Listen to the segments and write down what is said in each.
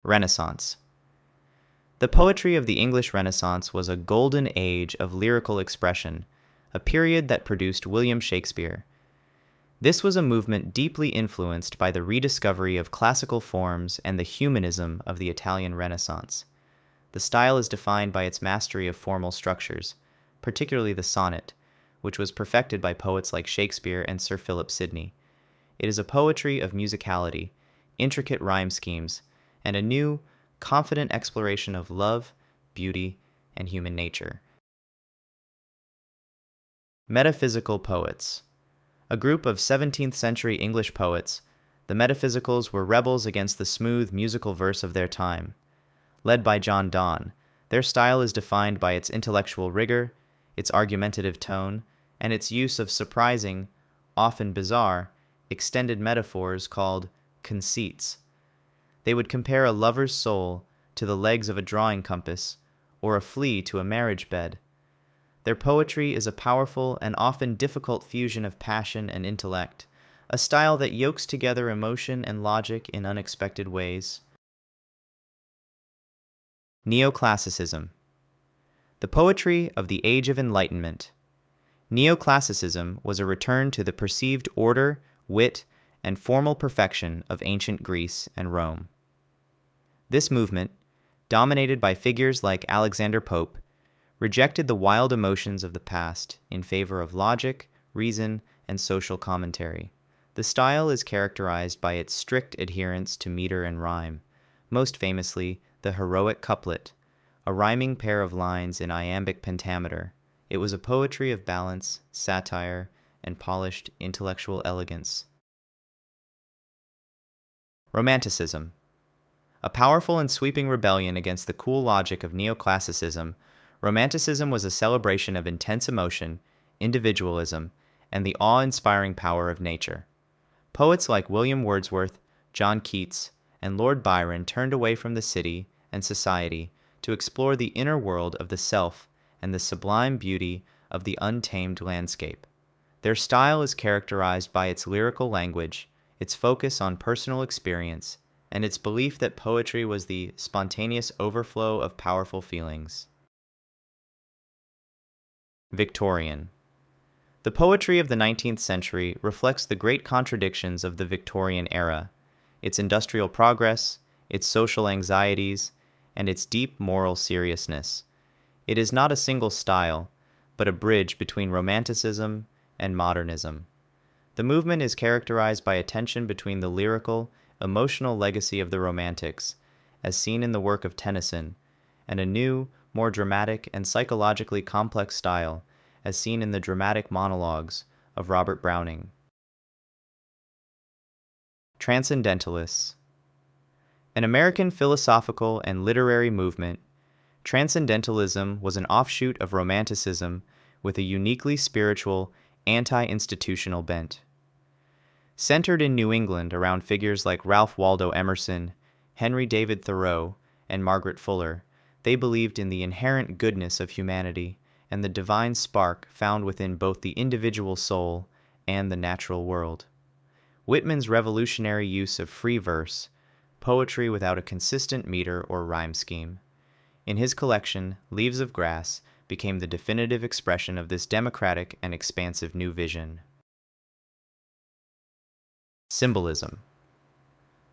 Renaissance. The poetry of the English Renaissance was a golden age of lyrical expression, a period that produced William Shakespeare. This was a movement deeply influenced by the rediscovery of classical forms and the humanism of the Italian Renaissance. The style is defined by its mastery of formal structures, particularly the sonnet, which was perfected by poets like Shakespeare and Sir Philip Sidney. It is a poetry of musicality, intricate rhyme schemes, and a new, confident exploration of love, beauty, and human nature. Metaphysical Poets. A group of 17th century English poets, the Metaphysicals were rebels against the smooth musical verse of their time. Led by John Donne, their style is defined by its intellectual rigor, its argumentative tone, and its use of surprising, often bizarre, extended metaphors called conceits. They would compare a lover's soul to the legs of a drawing compass, or a flea to a marriage bed. Their poetry is a powerful and often difficult fusion of passion and intellect, a style that yokes together emotion and logic in unexpected ways. Neoclassicism. The poetry of the Age of Enlightenment. Neoclassicism was a return to the perceived order, wit, and formal perfection of ancient Greece and Rome. This movement, dominated by figures like Alexander Pope, rejected the wild emotions of the past in favor of logic, reason, and social commentary. The style is characterized by its strict adherence to meter and rhyme, most famously the heroic couplet, a rhyming pair of lines in iambic pentameter. It was a poetry of balance, satire, and polished intellectual elegance. Romanticism. A powerful and sweeping rebellion against the cool logic of neoclassicism, Romanticism was a celebration of intense emotion, individualism, and the awe-inspiring power of nature. Poets like William Wordsworth, John Keats, and Lord Byron turned away from the city and society to explore the inner world of the self and the sublime beauty of the untamed landscape. Their style is characterized by its lyrical language, its focus on personal experience, and its belief that poetry was the spontaneous overflow of powerful feelings. Victorian. The poetry of the 19th century reflects the great contradictions of the Victorian era, its industrial progress, its social anxieties, and its deep moral seriousness. It is not a single style, but a bridge between Romanticism and Modernism. The movement is characterized by a tension between the lyrical, emotional legacy of the Romantics, as seen in the work of Tennyson, and a new, more dramatic and psychologically complex style, as seen in the dramatic monologues of Robert Browning. Transcendentalists. An American philosophical and literary movement, Transcendentalism was an offshoot of Romanticism with a uniquely spiritual, anti-institutional bent. Centered in New England around figures like Ralph Waldo Emerson, Henry David Thoreau, and Margaret Fuller, they believed in the inherent goodness of humanity and the divine spark found within both the individual soul and the natural world. Whitman's revolutionary use of free verse, poetry without a consistent meter or rhyme scheme, in his collection, Leaves of Grass, became the definitive expression of this democratic and expansive new vision. Symbolism.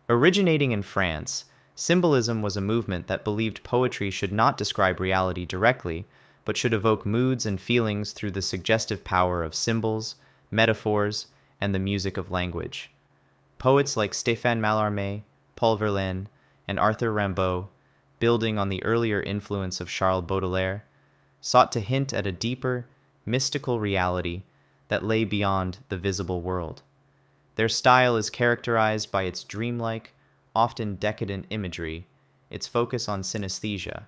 Originating in France, Symbolism was a movement that believed poetry should not describe reality directly, but should evoke moods and feelings through the suggestive power of symbols, metaphors, and the music of language. Poets like Stéphane Mallarmé, Paul Verlaine, and Arthur Rimbaud, building on the earlier influence of Charles Baudelaire, sought to hint at a deeper, mystical reality that lay beyond the visible world. Their style is characterized by its dreamlike, often decadent imagery, its focus on synesthesia,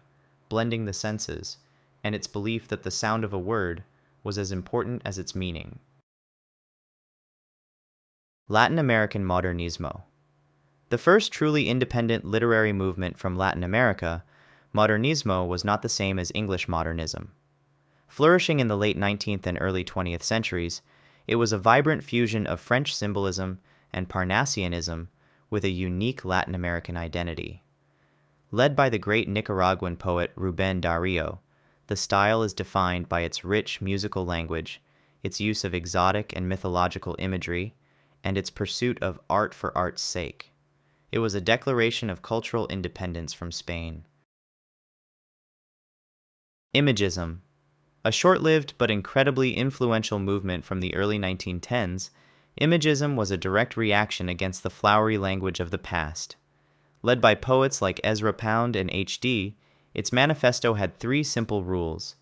blending the senses, and its belief that the sound of a word was as important as its meaning. Latin American Modernismo. The first truly independent literary movement from Latin America, Modernismo was not the same as English modernism. Flourishing in the late 19th and early 20th centuries, it was a vibrant fusion of French symbolism and Parnassianism with a unique Latin American identity. Led by the great Nicaraguan poet Rubén Darío, the style is defined by its rich musical language, its use of exotic and mythological imagery, and its pursuit of art for art's sake. It was a declaration of cultural independence from Spain. Imagism. A short-lived but incredibly influential movement from the early 1910s, Imagism was a direct reaction against the flowery language of the past. Led by poets like Ezra Pound and H.D., its manifesto had three simple rules: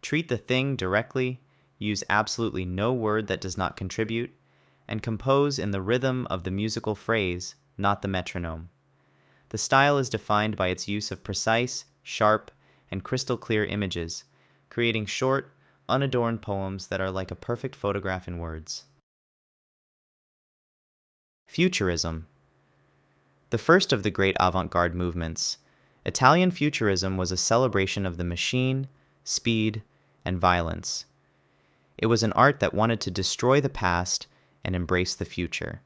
treat the thing directly, use absolutely no word that does not contribute, and compose in the rhythm of the musical phrase, not the metronome. The style is defined by its use of precise, sharp, and crystal-clear images, creating short, unadorned poems that are like a perfect photograph in words. Futurism. The first of the great avant-garde movements, Italian Futurism was a celebration of the machine, speed, and violence. It was an art that wanted to destroy the past and embrace the future.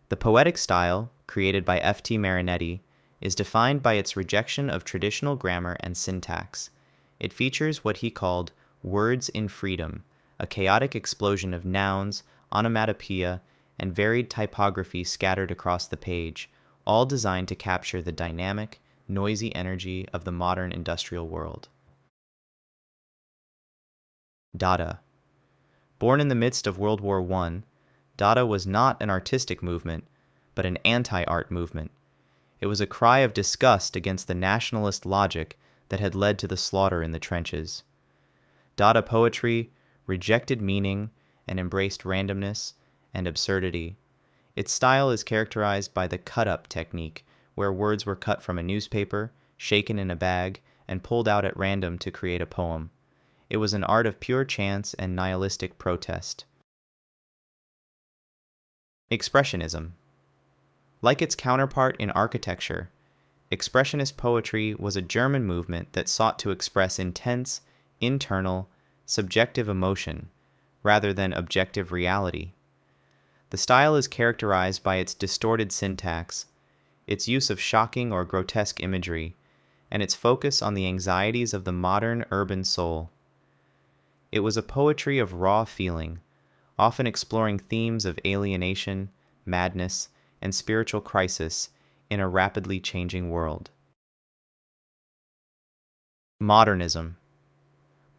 The poetic style, created by F.T. Marinetti, is defined by its rejection of traditional grammar and syntax. It features what he called words in freedom, a chaotic explosion of nouns, onomatopoeia, and varied typography scattered across the page, all designed to capture the dynamic, noisy energy of the modern industrial world. Dada. Born in the midst of World War I, Dada was not an artistic movement, but an anti-art movement. It was a cry of disgust against the nationalist logic that had led to the slaughter in the trenches. Dada poetry rejected meaning and embraced randomness and absurdity. Its style is characterized by the cut-up technique, where words were cut from a newspaper, shaken in a bag, and pulled out at random to create a poem. It was an art of pure chance and nihilistic protest. Expressionism. Like its counterpart in architecture, Expressionist poetry was a German movement that sought to express intense, internal, subjective emotion, rather than objective reality. The style is characterized by its distorted syntax, its use of shocking or grotesque imagery, and its focus on the anxieties of the modern urban soul. It was a poetry of raw feeling, often exploring themes of alienation, madness, and spiritual crisis in a rapidly changing world. Modernism.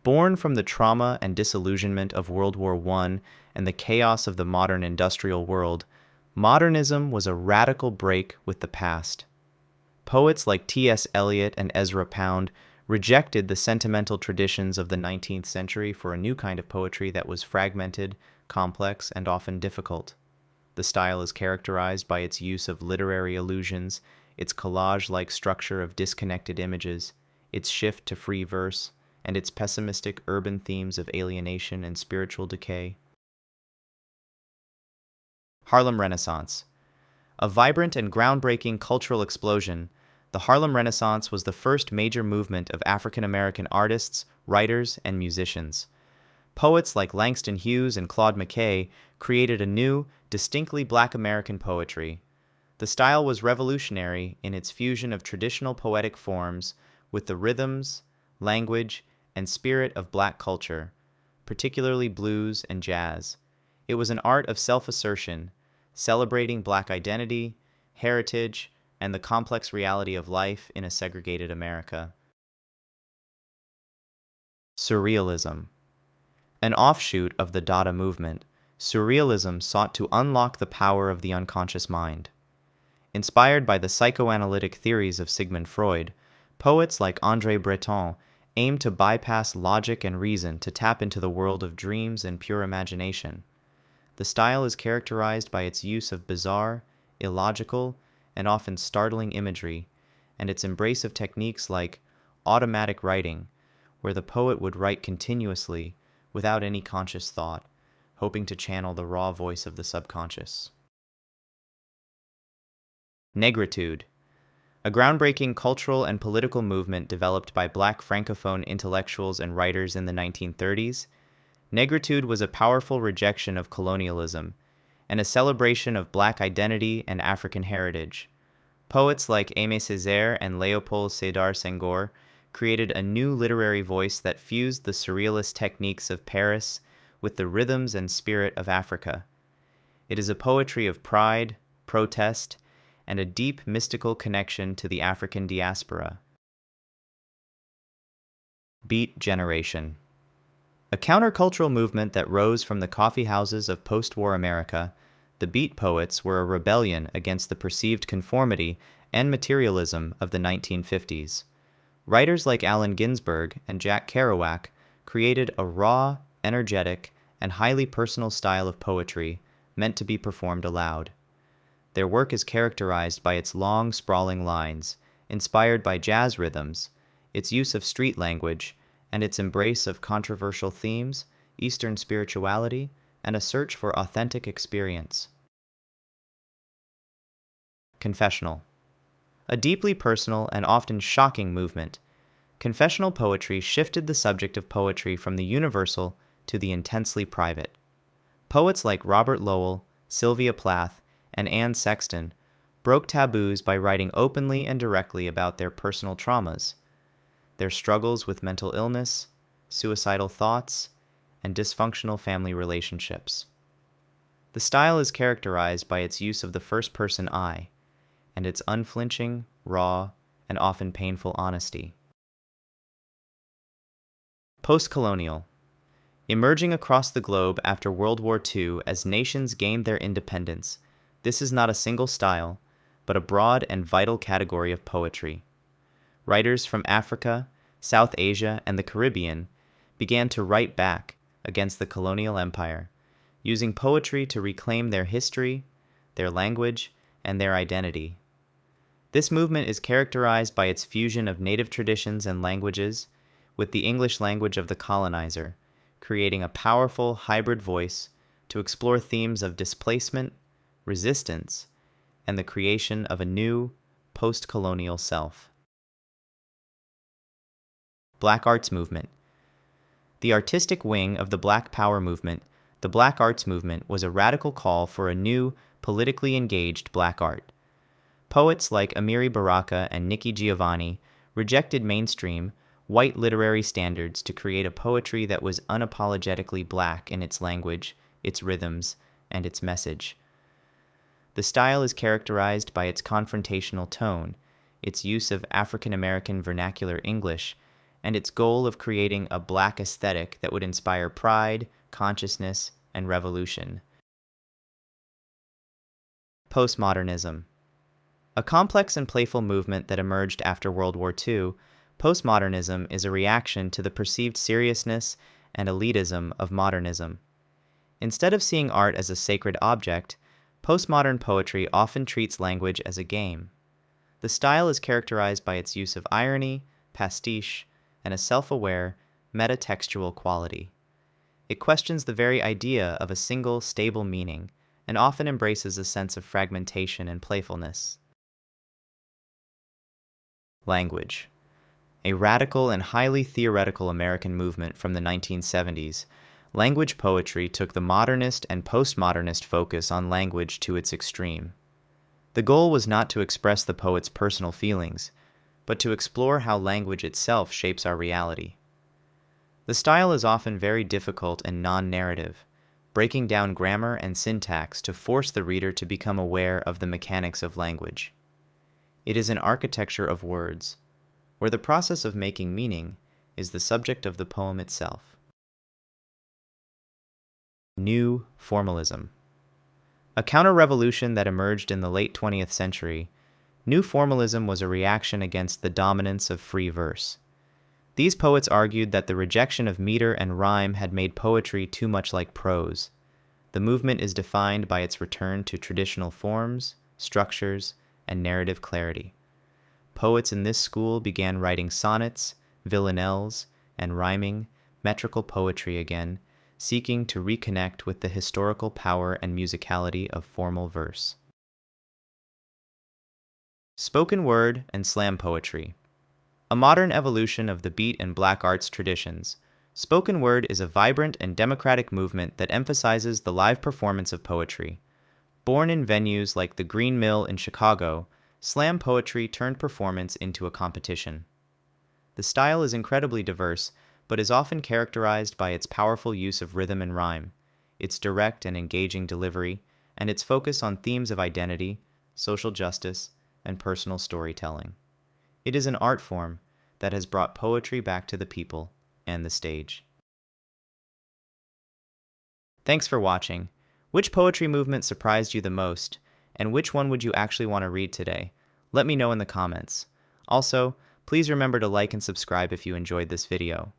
Born from the trauma and disillusionment of World War I and the chaos of the modern industrial world, modernism was a radical break with the past. Poets like T.S. Eliot and Ezra Pound rejected the sentimental traditions of the 19th century for a new kind of poetry that was fragmented, complex, and often difficult. The style is characterized by its use of literary allusions, its collage-like structure of disconnected images, its shift to free verse, and its pessimistic urban themes of alienation and spiritual decay. Harlem Renaissance. A vibrant and groundbreaking cultural explosion, the Harlem Renaissance was the first major movement of African American artists, writers, and musicians. Poets like Langston Hughes and Claude McKay created a new, distinctly Black American poetry. The style was revolutionary in its fusion of traditional poetic forms with the rhythms, language, and spirit of Black culture, particularly blues and jazz. It was an art of self-assertion, celebrating Black identity, heritage, and the complex reality of life in a segregated America. Surrealism. An offshoot of the Dada movement, Surrealism sought to unlock the power of the unconscious mind. Inspired by the psychoanalytic theories of Sigmund Freud, poets like André Breton aimed to bypass logic and reason to tap into the world of dreams and pure imagination. The style is characterized by its use of bizarre, illogical, and often startling imagery, and its embrace of techniques like automatic writing, where the poet would write continuously without any conscious thought, hoping to channel the raw voice of the subconscious. Négritude. A groundbreaking cultural and political movement developed by Black Francophone intellectuals and writers in the 1930s, Négritude was a powerful rejection of colonialism and a celebration of Black identity and African heritage. Poets like Aimé Césaire and Léopold Sédar Senghor created a new literary voice that fused the surrealist techniques of Paris with the rhythms and spirit of Africa. It is a poetry of pride, protest, and a deep mystical connection to the African diaspora. Beat generation. A countercultural movement that rose from the coffee houses of post-war America, the Beat poets were a rebellion against the perceived conformity and materialism of the 1950s. Writers like Allen Ginsberg and Jack Kerouac created a raw, energetic, and highly personal style of poetry meant to be performed aloud. Their work is characterized by its long, sprawling lines, inspired by jazz rhythms, its use of street language, and its embrace of controversial themes, Eastern spirituality, and a search for authentic experience. Confessional. A deeply personal and often shocking movement, confessional poetry shifted the subject of poetry from the universal to the intensely private. Poets like Robert Lowell, Sylvia Plath, and Anne Sexton broke taboos by writing openly and directly about their personal traumas, their struggles with mental illness, suicidal thoughts, and dysfunctional family relationships. The style is characterized by its use of the first-person I, and its unflinching, raw, and often painful honesty. Postcolonial. Emerging across the globe after World War II as nations gained their independence, this is not a single style, but a broad and vital category of poetry. Writers from Africa, South Asia, and the Caribbean began to write back against the colonial empire, using poetry to reclaim their history, their language, and their identity. This movement is characterized by its fusion of native traditions and languages with the English language of the colonizer, creating a powerful hybrid voice to explore themes of displacement, resistance, and the creation of a new, post-colonial self. Black Arts Movement. The artistic wing of the Black Power movement, the Black Arts Movement was a radical call for a new, politically engaged Black art. Poets like Amiri Baraka and Nikki Giovanni rejected mainstream, white literary standards to create a poetry that was unapologetically Black in its language, its rhythms, and its message. The style is characterized by its confrontational tone, its use of African American vernacular English, and its goal of creating a Black aesthetic that would inspire pride, consciousness, and revolution. Postmodernism. A complex and playful movement that emerged after World War II, postmodernism is a reaction to the perceived seriousness and elitism of modernism. Instead of seeing art as a sacred object, postmodern poetry often treats language as a game. The style is characterized by its use of irony, pastiche, and a self-aware, metatextual quality. It questions the very idea of a single, stable meaning, and often embraces a sense of fragmentation and playfulness. Language. A radical and highly theoretical American movement from the 1970s, language poetry took the modernist and postmodernist focus on language to its extreme. The goal was not to express the poet's personal feelings, but to explore how language itself shapes our reality. The style is often very difficult and non-narrative, breaking down grammar and syntax to force the reader to become aware of the mechanics of language. It is an architecture of words, where the process of making meaning is the subject of the poem itself. New Formalism. A counter-revolution that emerged in the late 20th century, New Formalism was a reaction against the dominance of free verse. These poets argued that the rejection of meter and rhyme had made poetry too much like prose. The movement is defined by its return to traditional forms, structures, and narrative clarity. Poets in this school began writing sonnets, villanelles, and rhyming, metrical poetry again, seeking to reconnect with the historical power and musicality of formal verse. Spoken word and slam poetry. A modern evolution of the beat and black arts traditions, spoken word is a vibrant and democratic movement that emphasizes the live performance of poetry. Born in venues like the Green Mill in Chicago, slam poetry turned performance into a competition. The style is incredibly diverse, but is often characterized by its powerful use of rhythm and rhyme, its direct and engaging delivery, and its focus on themes of identity, social justice, and personal storytelling. It is an art form that has brought poetry back to the people and the stage. Thanks for watching. Which poetry movement surprised you the most, and which one would you actually want to read today? Let me know in the comments. Also, please remember to like and subscribe if you enjoyed this video.